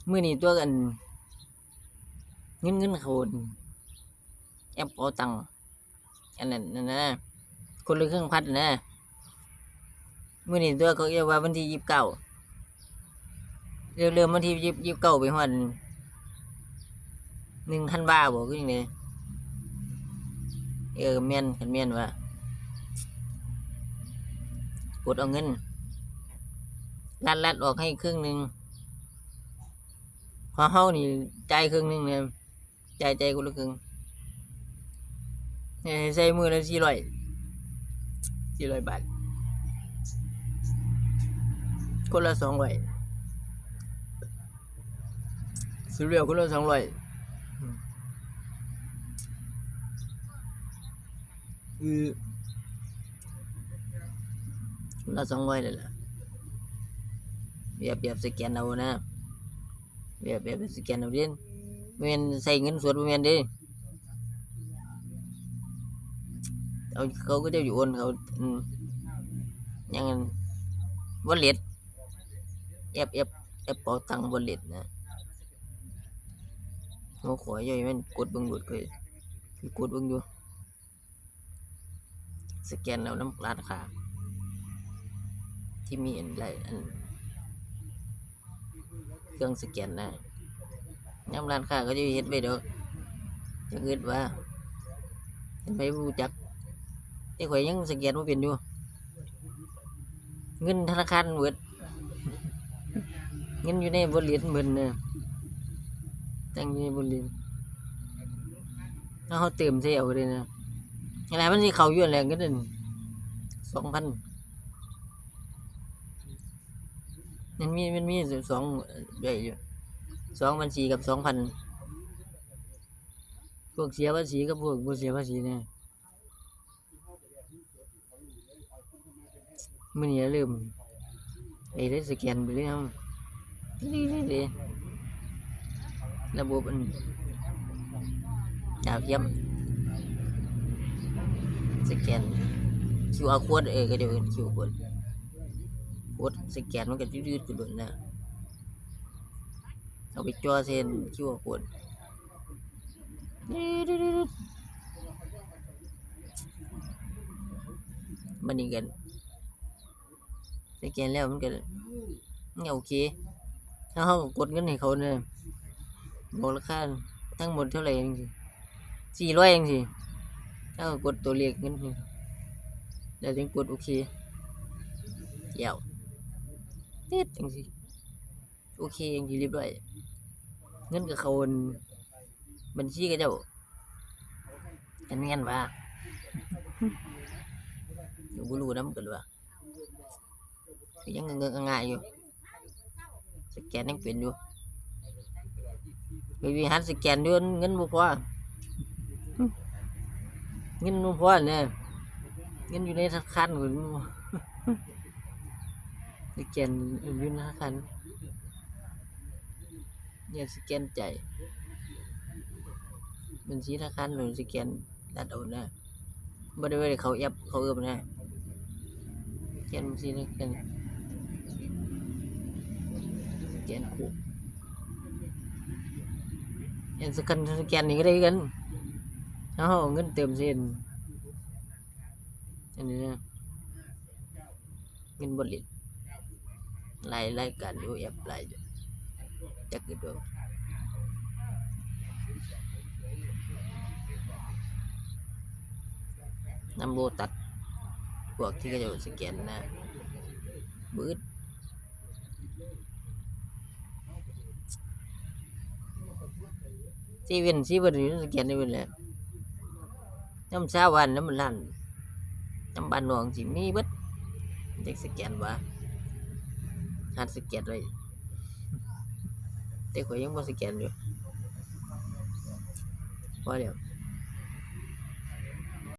มื้อนี้ตัวกันเงินเขาแอปเป๋าตังค์อันนั้นนั่นนะคนละครึ่งพันนะมื้อนี้ตัวเขาเรียกว่าวันที่29เริ่มวันที่29ไปฮอด1ธันวาบ่คือจังได๋แม่นคันแม่นว่ากดเอาเงินรัดออกให้ครึ่งหนึงพอเฮานี่จ่ายครึ่งหนึงเนี่ยจ่ายคนละครึ่งใช้มื้อละ400บาทคนละ200สุดแล้วคนละ200คือคนละ200เลยล่ะแบบสแกนเอานะแบบสแกนเอาเด้บ่แม่นใส่เงินสดบ่แม่นเด้เขาก็จะอยู่โอนเขายัง wallet แอปเป๋าตังค์ wallet นะเขาขออย่าให้มันกดเบิ่งโลดคือกดเบิ่งอยู่สแกนเอานำร้านค้าที่มีอันเครื่องสแกนนะยามร้านค้าเขาจะเฮ็ดไว้ดอกจักเฮ็ดว่าเห็นไปบ่รู้จักแต่ข้อยยังสแกนบ่เป็นอยู่เงินธนาคารเบิดเงินอยู่ใน wallet เบิดน่ะตั้งอยู่ใน wallet ถ้าเฮาเติมใส่เอาเลยนะอะไรมันสิเข้าอยู่นั่นแหละเงินนั่น 2,000มันมี2ด้วยอยู่2บัญชีกับ 2,000พวกเสียภาษีกับพวกบ่เสียภาษีนะมื้อนี้เริ่มได้สแกนไปเลยครับเด้ระบบอันดาวเทียมสแกน QR code ก็จะเป็น QR code กดสแกนมันก็ยืดขึ้นโดดนะเอาไปจ่อเส้น QR code มันนี่กันสแกนแล้วมันก็โอเคถ้าเฮากดเงินให้เขาเนี่ยบอกราคาทั้งหมดเท่าไหร่จังซี่400จังซี่ถ้าเรากดตัวเลขเงินแล้วถึงกดโอเคแก้วติดจังซี่โอเคจังซี่เรียบร้อยเงินก็เข้าบัญชีเขาเจ้ากันแม่นว่าอยู่บ่รู้นำกันว่ายังง่ายๆอยู่สแกนยังเป็นอยู่ไปหัดสแกนอยู่เงินบ่พอเงินบ่พอเนี่ยเงินอยู่ในธนาคารพุ่นสแกนอยู่ในธนาคารเนี่ยสแกนจ่ายบัญชีธนาคารหรือสแกนรัดเอานะบ่ได้เข้าแอปเขาเอิ้นนะสแกนบัญชีธนาคารสแกนคู่อันสแกนนี่ก็ได้กันเฮาเอาเงินเติมเส้นอันนี้นะเงินบ่เล่นรายการอยู่แอปหลายอยู่จักอยู่ดอกนำโลตัสพวกที่เขาจะสแกนนะบึด7นี่สแกนได้เบิดแหละยามเช้าวันนั้นมันลั่นยามบ้านนอกสิมีเบิดจักสแกนว่าหัดสแกนไว้แต่ข้อยยังบ่สแกนอยู่พอแล้ว